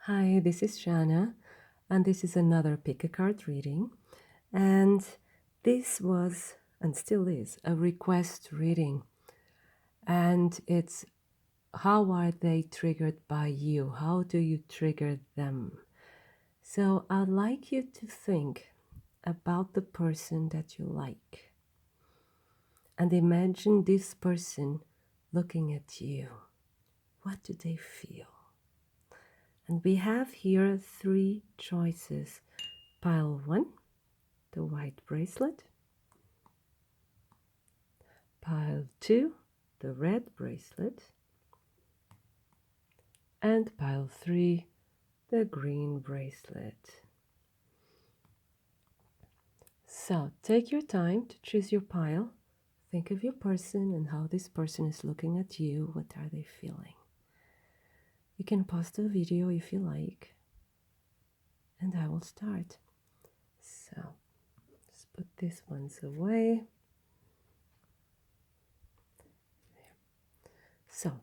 Hi, this is Shannah, and this is another pick a card reading. And this was, and still is, a request reading. And it's how are they triggered by you? How do you trigger them? So I'd like you to think about the person that you like and imagine this person looking at you. What do they feel? And we have here three choices. Pile 1, the white bracelet. Pile 2, the red bracelet. And pile 3, the green bracelet. So take your time to choose your pile. Think of your person and how this person is looking at you. What are they feeling? You can pause the video if you like. And I will start. So let's put these ones away. So,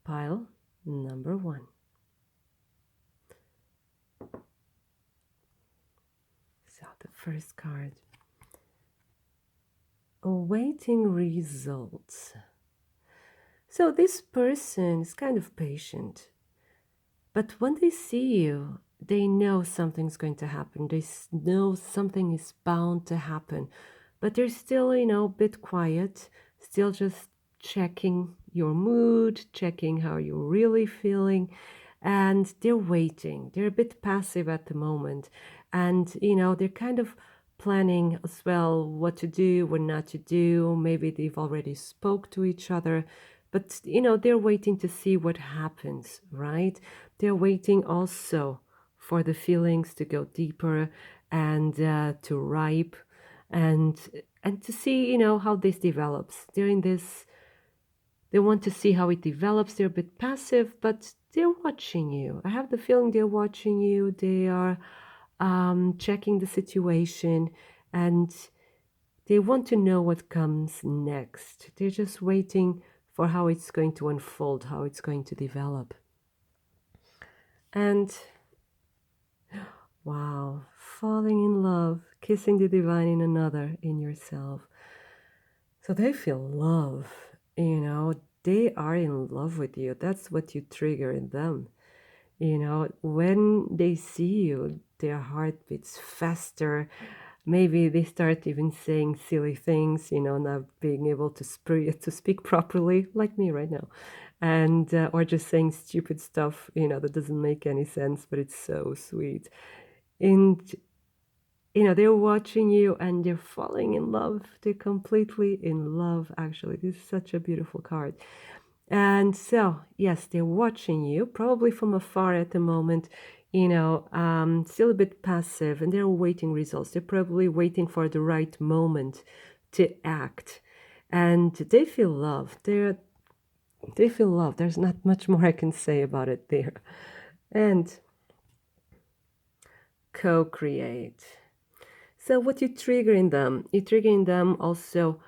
pile number 1. So the first card. Awaiting results. So this person is kind of patient, but when they see you, they know something's going to happen. They know something is bound to happen, but they're still, a bit quiet, still just checking your mood, checking how you're really feeling, and they're waiting. They're a bit passive at the moment, and, they're kind of planning as well what to do, what not to do. Maybe they've already spoke to each other, but they're waiting to see what happens, right? They're waiting also for the feelings to go deeper and to ripe and to see how this develops. They're in this, they want to see how it develops. They're a bit passive, but they're watching you. I have the feeling they're watching you. They are checking the situation, and they want to know what comes next. They're just waiting for how it's going to unfold, how it's going to develop. And wow, falling in love, kissing the divine in another, in yourself. So they feel love, they are in love with you. That's what you trigger in them. When they see you, their heart beats faster. Maybe they start even saying silly things, not being able to speak properly, like me right now, and or just saying stupid stuff, that doesn't make any sense, but it's so sweet. And they're watching you and they're falling in love. They're completely in love, actually. This is such a beautiful card. And so, yes, they're watching you, probably from afar at the moment, still a bit passive, and they're waiting results. They're probably waiting for the right moment to act. And they feel love. They feel love. There's not much more I can say about it there. And co-create. So what you trigger in them, you trigger in them also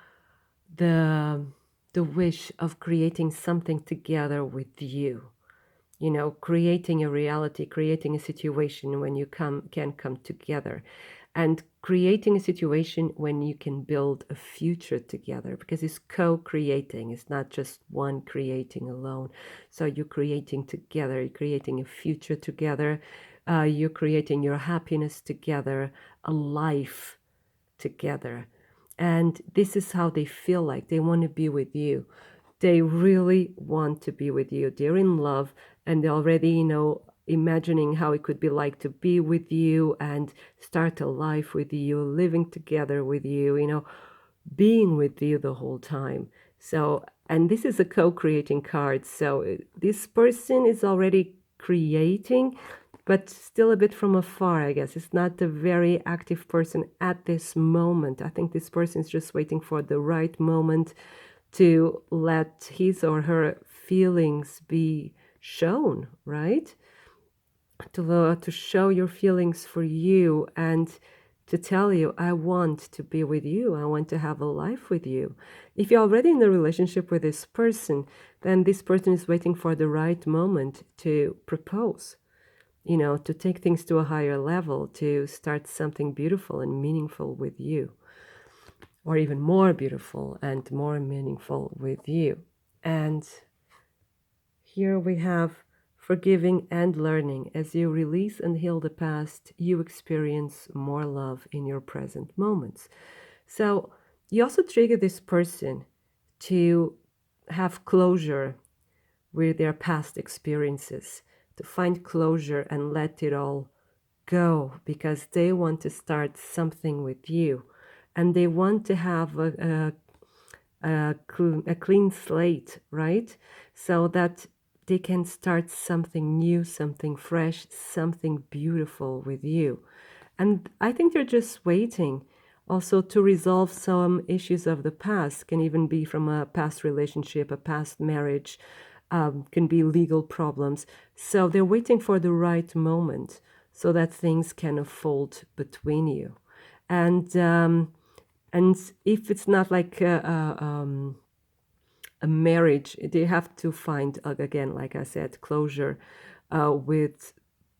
the wish of creating something together with you. Creating a reality, creating a situation when you can come together, and creating a situation when you can build a future together, because it's co-creating. It's not just one creating alone. So you're creating together, you're creating a future together, you're creating your happiness together, a life together. And this is how they feel like. They want to be with you. They really want to be with you. They're in love, and they're already, imagining how it could be like to be with you and start a life with you, living together with you, being with you the whole time. So, and this is a co-creating card. So this person is already creating, but still a bit from afar, I guess. It's not a very active person at this moment. I think this person is just waiting for the right moment to let his or her feelings be shown, right? To show your feelings for you, and to tell you, I want to be with you. I want to have a life with you. If you're already in a relationship with this person, then this person is waiting for the right moment to propose, to take things to a higher level, to start something beautiful and meaningful with you, or even more beautiful and more meaningful with you. And here we have forgiving and learning. As you release and heal the past, you experience more love in your present moments. So you also trigger this person to have closure with their past experiences, to find closure and let it all go, because they want to start something with you and they want to have a clean slate, right? So that they can start something new, something fresh, something beautiful with you. And I think they're just waiting also to resolve some issues of the past. Can even be from a past relationship, a past marriage, can be legal problems. So they're waiting for the right moment so that things can unfold between you. And if it's not like a marriage, they have to find, again, like I said, closure with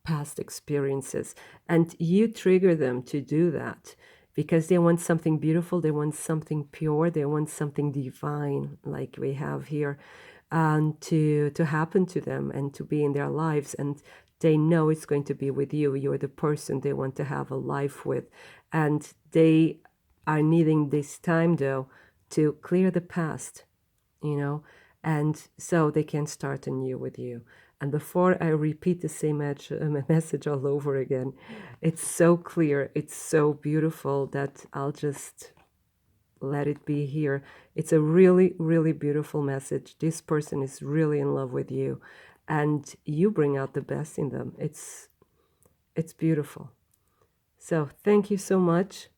past experiences. And you trigger them to do that because they want something beautiful, they want something pure, they want something divine, like we have here, to happen to them and to be in their lives. And they know it's going to be with you. You're the person they want to have a life with. And they are needing this time, though, to clear the past, and so they can start anew with you. And before I repeat the same message all over again, it's so clear, it's so beautiful that I'll just let it be here. It's a really, really beautiful message. This person is really in love with you, and you bring out the best in them. It's beautiful. So thank you so much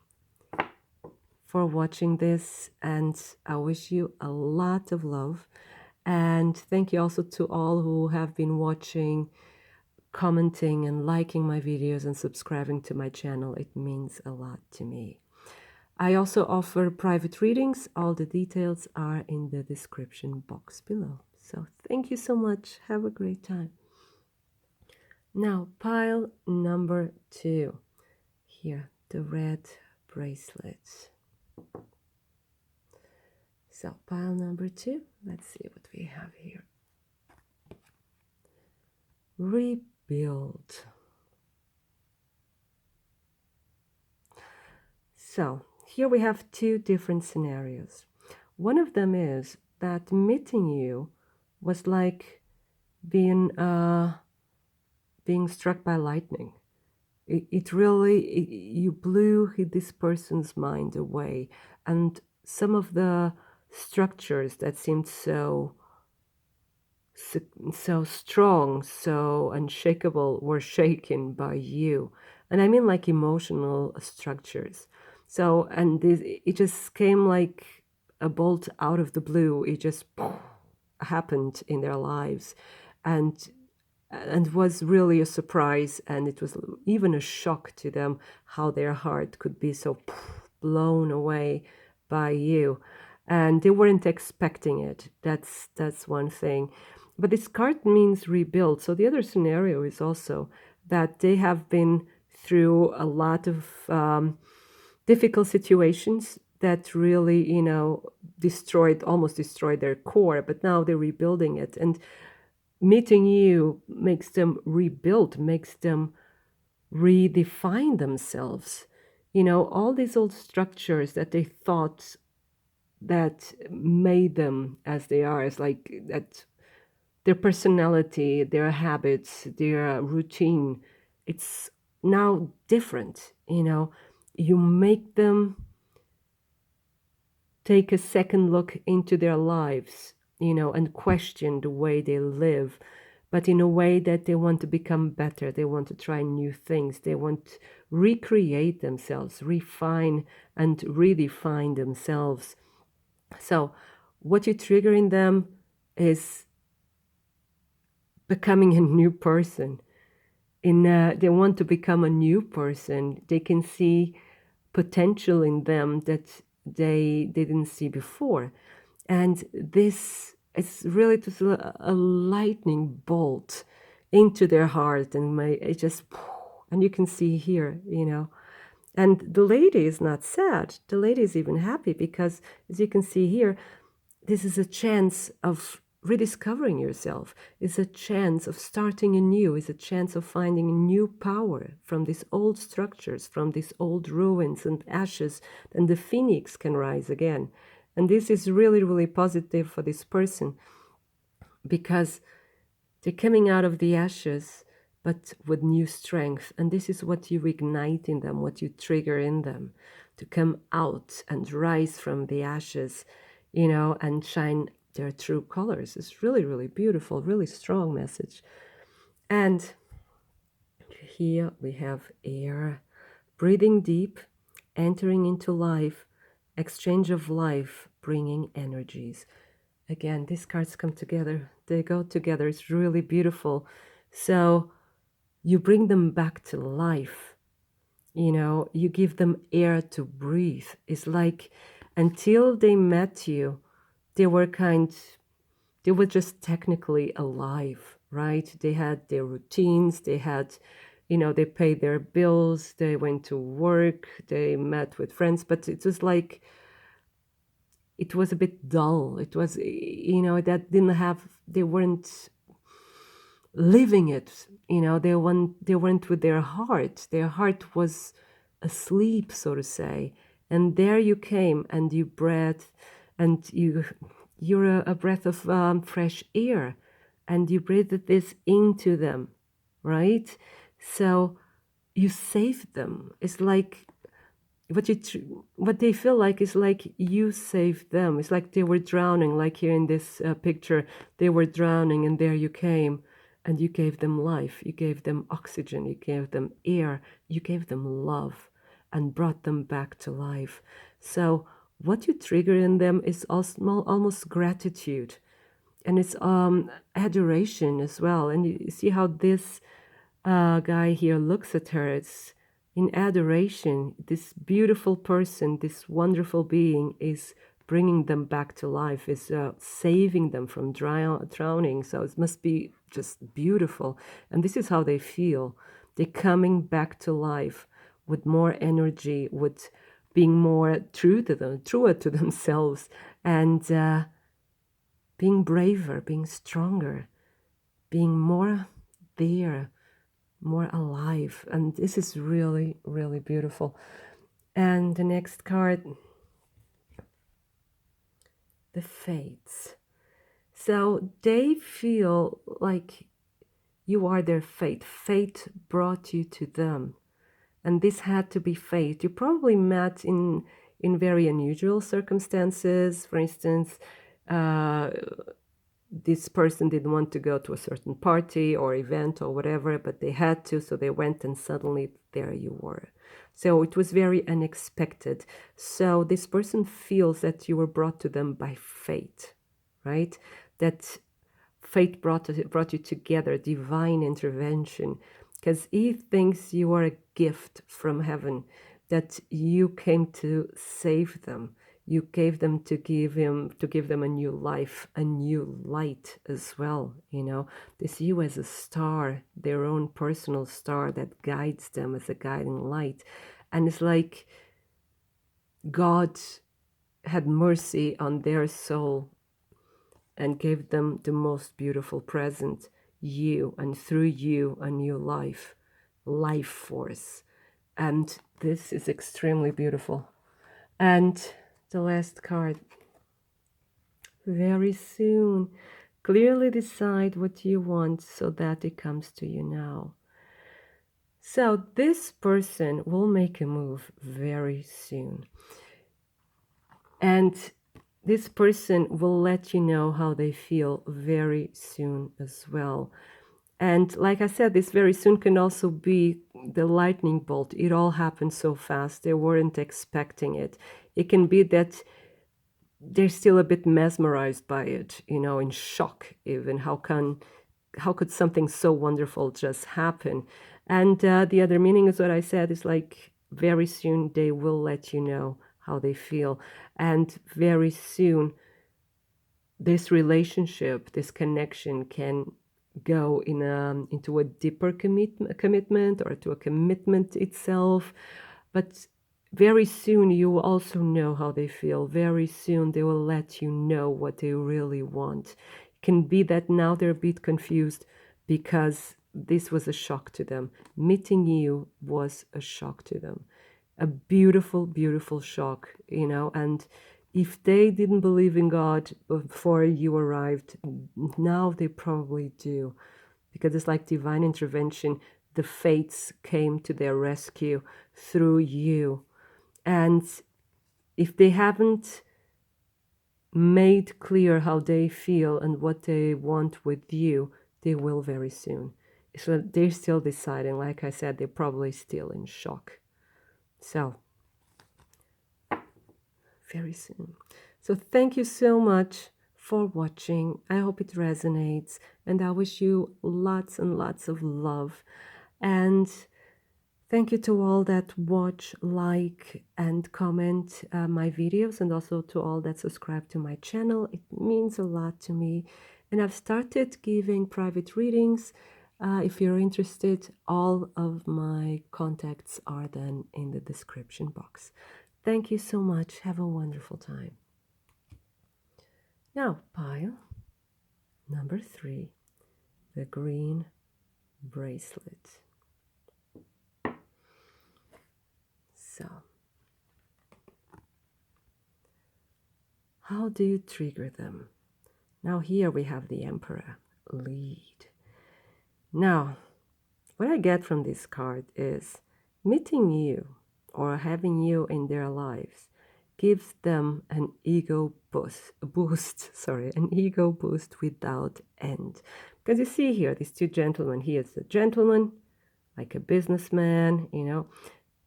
for watching this, and I wish you a lot of love. And thank you also to all who have been watching, commenting, and liking my videos and subscribing to my channel. It means a lot to me. I also offer private readings. All the details are in the description box below. So thank you so much. Have a great time. Now, pile number 2. Here, the red bracelets. So pile number 2, let's see what we have here. Rebuild. So here we have 2 different scenarios. One of them is that meeting you was like being struck by lightning. It really, you blew this person's mind away, and some of the structures that seemed so strong, so unshakable, were shaken by you. And I mean like emotional structures. So, and it just came like a bolt out of the blue. It just happened in their lives. And was really a surprise, and it was even a shock to them how their heart could be so blown away by you, and they weren't expecting it. That's one thing. But this card means rebuild. So the other scenario is also that they have been through a lot of difficult situations that really, almost destroyed their core, but now they're rebuilding it. And meeting you makes them rebuild, makes them redefine themselves. All these old structures that they thought that made them as they are, is like that, their personality, their habits, their routine, it's now different. You make them take a second look into their lives, and question the way they live, but in a way that they want to become better. They want to try new things. They want to recreate themselves, refine and redefine themselves. So what you trigger in them is becoming a new person. They want to become a new person. They can see potential in them that they didn't see before. And this is really just a lightning bolt into their heart, and it just, and you can see here, and the lady is not sad. The lady is even happy because, as you can see here, this is a chance of rediscovering yourself. It's a chance of starting anew. It's a chance of finding new power from these old structures, from these old ruins and ashes, and the phoenix can rise again. And this is really, really positive for this person because they're coming out of the ashes, but with new strength. And this is what you ignite in them, what you trigger in them to come out and rise from the ashes, and shine their true colors. It's really, really beautiful, really strong message. And here we have air, breathing deep, entering into life, exchange of life, bringing energies. Again, these cards come together. They go together. It's really beautiful. So you bring them back to life. You give them air to breathe. It's like until they met you, they were just technically alive, right? They had their routines. They paid their bills. They went to work. They met with friends. But it was like, it was a bit dull. It was, they weren't living it. They weren't with their heart. Their heart was asleep, so to say. And there you came, and you breathed, and you're a breath of fresh air, and you breathed this into them, right? So you saved them. It's like what they feel like is like you saved them. It's like they were drowning, like here in this picture, they were drowning, and there you came, and you gave them life, you gave them oxygen, you gave them air, you gave them love, and brought them back to life. So what you trigger in them is also almost gratitude, and it's adoration as well. And you see how this guy here looks at her. It's in adoration. This beautiful person, this wonderful being, is bringing them back to life, is saving them from drowning. So it must be just beautiful. And this is how they feel. They're coming back to life with more energy, with being more truer to themselves, and being braver, being stronger, being more there, more alive. And this is really, really beautiful. And the next card, the fates. So they feel like you are their fate. Fate brought you to them. And this had to be fate. You probably met in very unusual circumstances. For instance, this person didn't want to go to a certain party or event or whatever, but they had to, so they went, and suddenly there you were. So it was very unexpected. So this person feels that you were brought to them by fate, right? That fate brought you together, divine intervention, because he thinks you are a gift from heaven, that you came to save them. You gave them to give them a new life, a new light as well. They see you as a star, their own personal star that guides them as a guiding light. And it's like God had mercy on their soul and gave them the most beautiful present, you, and through you, a new life force. And this is extremely beautiful. And the last card, very soon. Clearly decide what you want so that it comes to you now. So this person will make a move very soon. And this person will let you know how they feel very soon as well. And like I said, this very soon can also be the lightning bolt. It all happened so fast. They weren't expecting it. It can be that they're still a bit mesmerized by it, in shock even. How could something so wonderful just happen? And the other meaning is what I said, is like very soon they will let you know how they feel. And very soon, this relationship, this connection can go into a deeper commitment or to a commitment itself. But very soon you will also know how they feel. Very soon they will let you know what they really want. It can be that now they're a bit confused because this was a shock to them. Meeting you was a shock to them. A beautiful, beautiful shock, and if they didn't believe in God before you arrived, now they probably do, because it's like divine intervention. The fates came to their rescue through you. And if they haven't made clear how they feel and what they want with you, they will very soon. So they're still deciding. Like I said, they're probably still in shock. So, very soon. So thank you so much for watching. I hope it resonates, and I wish you lots and lots of love. And thank you to all that watch, like, and comment my videos, and also to all that subscribe to my channel. It means a lot to me. And I've started giving private readings. If you're interested, all of my contacts are then in the description box. Thank you so much. Have a wonderful time. Now, pile number 3, the green bracelet. So, how do you trigger them? Now here we have the Emperor, lead. Now, what I get from this card is meeting you or having you in their lives gives them an ego boost without end. Because you see here, these two gentlemen, he is a gentleman, like a businessman,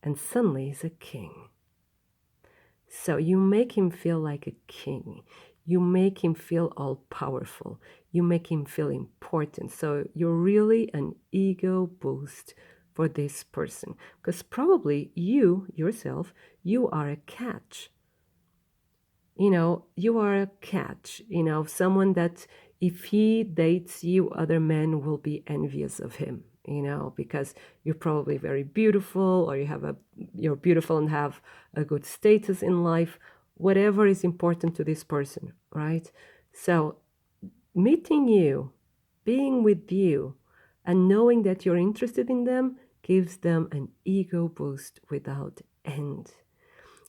and suddenly he's a king. So you make him feel like a king. You make him feel all powerful. You make him feel important. So you're really an ego boost for this person. Because probably you, yourself, you are a catch. You are a catch, someone that if he dates you, other men will be envious of him, because you're probably very beautiful, or you're beautiful and have a good status in life, whatever is important to this person, right? So meeting you, being with you, and knowing that you're interested in them gives them an ego boost without end.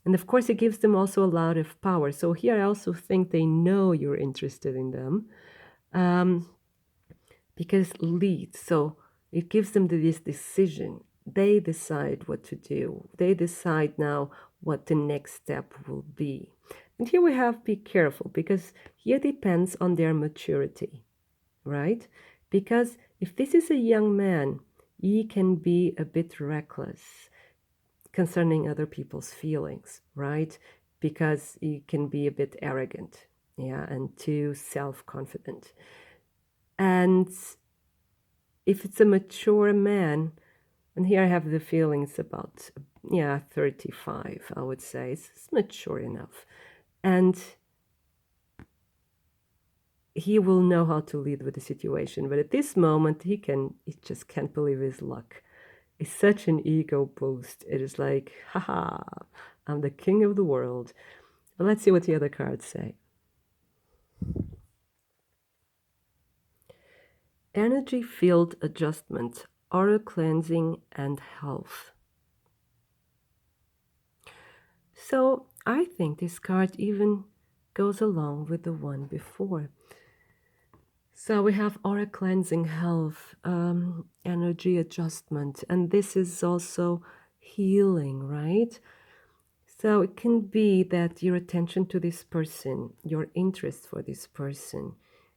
And of course, it gives them also a lot of power. So here I also think they know you're interested in them, because lead. So it gives them this decision. They decide what to do. They decide now what the next step will be. And here we have be careful, because here depends on their maturity, right? Because if this is a young man, he can be a bit reckless concerning other people's feelings, right? Because he can be a bit arrogant, and too self-confident. And if it's a mature man, and here I have the feelings about, 35, I would say. It's mature enough. And he will know how to lead with the situation. But at this moment, he just can't believe his luck. It's such an ego boost. It is like, haha, I'm the king of the world. But let's see what the other cards say. Energy field adjustment, aura cleansing, and health. So I think this card even goes along with the one before. So we have aura cleansing, health, energy adjustment, and this is also healing, right? So it can be that your attention to this person, your interest for this person,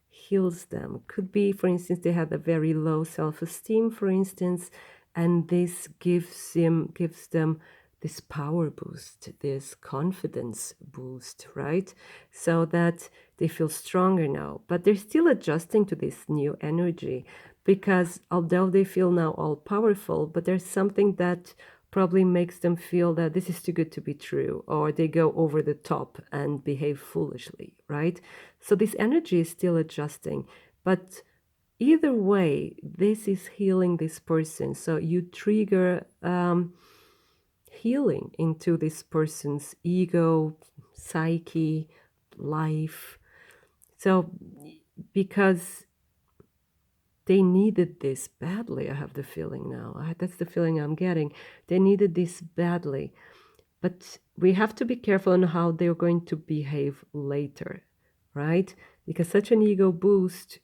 heals them. Could be, for instance, they had a very low self-esteem, for instance, and this gives them this power boost, this confidence boost, right? So that they feel stronger now. But they're still adjusting to this new energy, because although they feel now all powerful, but there's something that probably makes them feel that this is too good to be true, or they go over the top and behave foolishly, right? So this energy is still adjusting, but either way, this is healing this person. So you trigger healing into this person's ego, psyche, life. So, because they needed this badly, I have the feeling now. That's the feeling I'm getting. They needed this badly. But we have to be careful on how they're going to behave later, right? Because such an ego boost,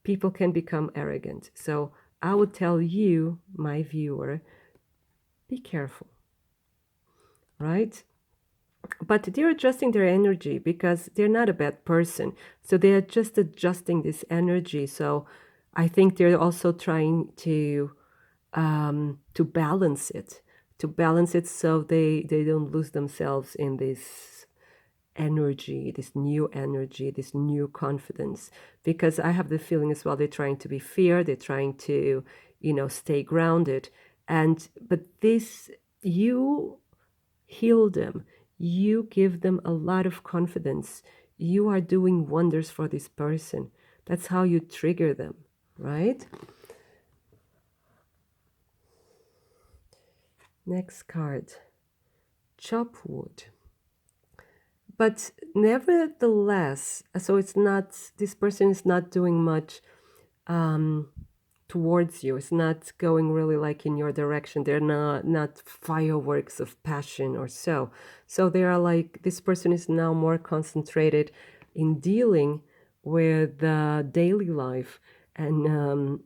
people can become arrogant. So I would tell you, my viewer, be careful, right? But they're adjusting their energy because they're not a bad person. So they are just adjusting this energy. So I think they're also trying to balance it so they don't lose themselves in this energy, this new confidence. Because I have the feeling as well, they're trying to be fair, they're trying to, stay grounded. But this, you heal them, you give them a lot of confidence. You are doing wonders for this person. That's how you trigger them, right? Next card, chop wood. But nevertheless, so it's not, this person is not doing much um, towards you. It's not going really like in your direction. They're not fireworks of passion or so. So they are like, this person is now more concentrated in dealing with the daily life and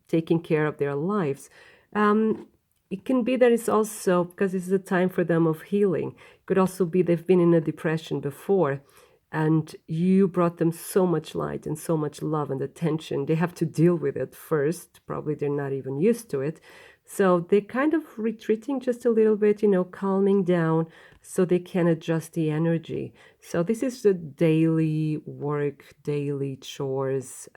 taking care of their lives. Um, it can be that it's also because this is a time for them of healing. It could also be they've been in a depression before and you brought them so much light and so much love and attention. They have to deal with it first. Probably they're not even used to it. So they're kind of retreating just a little bit, calming down so they can adjust the energy. So this is the daily work, daily chores,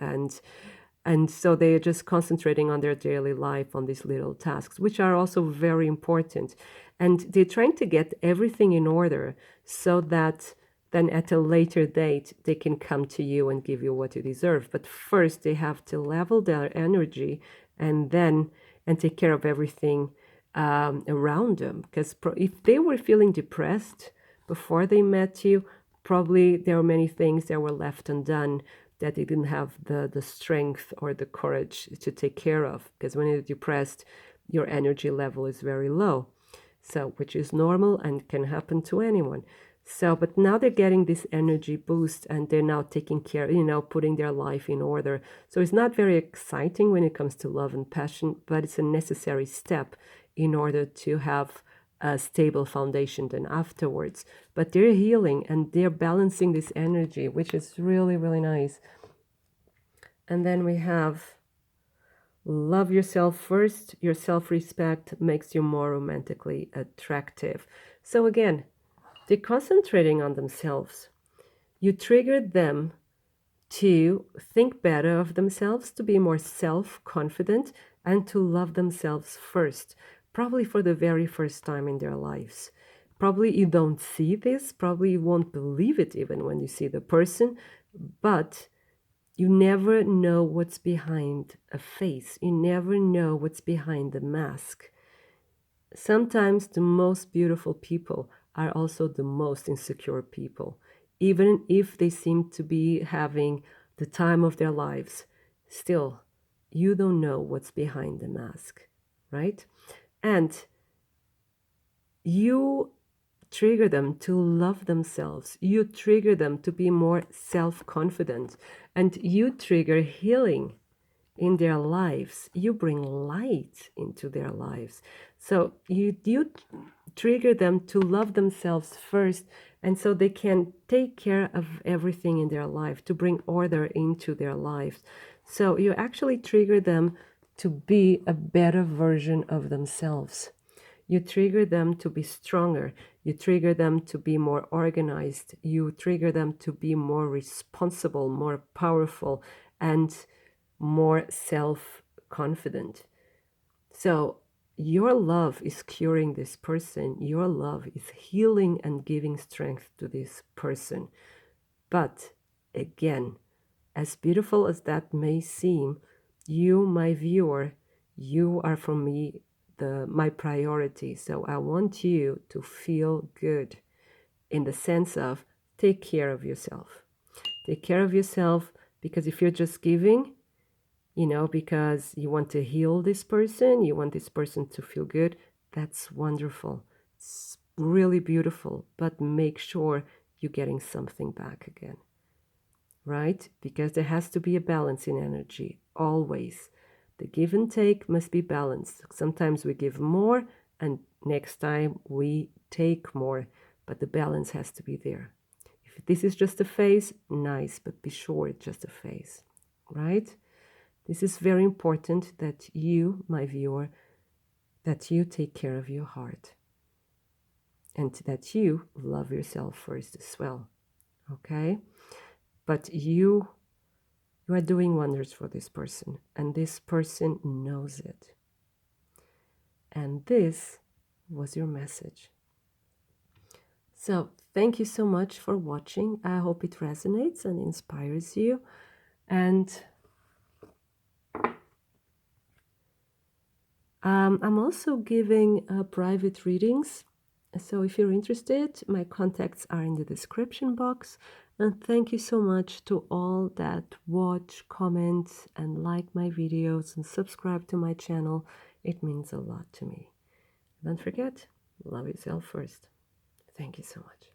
and so they are just concentrating on their daily life, on these little tasks, which are also very important. And they're trying to get everything in order so that then at a later date, they can come to you and give you what you deserve. But first, they have to level their energy and take care of everything around them. Because if they were feeling depressed before they met you, probably there were many things that were left undone that they didn't have the strength or the courage to take care of. Because when you're depressed, your energy level is very low. So, which is normal and can happen to anyone. So, but now they're getting this energy boost and they're now taking care, putting their life in order. So it's not very exciting when it comes to love and passion, but it's a necessary step in order to have a stable foundation then afterwards. But they're healing and they're balancing this energy, which is really, really nice. And then we have love yourself first. Your self-respect makes you more romantically attractive. So again, they're concentrating on themselves. You triggered them to think better of themselves, to be more self-confident, and to love themselves first, probably for the very first time in their lives. Probably you don't see this, probably you won't believe it even when you see the person, but you never know what's behind a face. You never know what's behind the mask. Sometimes the most beautiful people are also the most insecure people, even if they seem to be having the time of their lives. Still, you don't know what's behind the mask, right? And you trigger them to love themselves. You trigger them to be more self-confident, and you trigger healing in their lives. You bring light into their lives. So you trigger them to love themselves first, and so they can take care of everything in their life, to bring order into their lives. So you actually trigger them to be a better version of themselves. You trigger them to be stronger. You trigger them to be more organized. You trigger them to be more responsible, more powerful, and more self-confident. So your love is curing this person. Your love is healing and giving strength to this person. But again, as beautiful as that may seem, you, my viewer, you are for me my priority. So I want you to feel good in the sense of take care of yourself. Take care of yourself, because if you're just giving, because you want to heal this person, you want this person to feel good, that's wonderful. It's really beautiful, but make sure you're getting something back again, right? Because there has to be a balance in energy, always. The give and take must be balanced. Sometimes we give more, and next time we take more, but the balance has to be there. If this is just a phase, nice, but be sure it's just a phase, right? This is very important that you, my viewer, that you take care of your heart and that you love yourself first as well, okay? But you are doing wonders for this person, and this person knows it. And this was your message. So thank you so much for watching. I hope it resonates and inspires you. And I'm also giving private readings. So if you're interested, my contacts are in the description box. And thank you so much to all that watch, comment, and like my videos and subscribe to my channel. It means a lot to me. Don't forget, love yourself first. Thank you so much.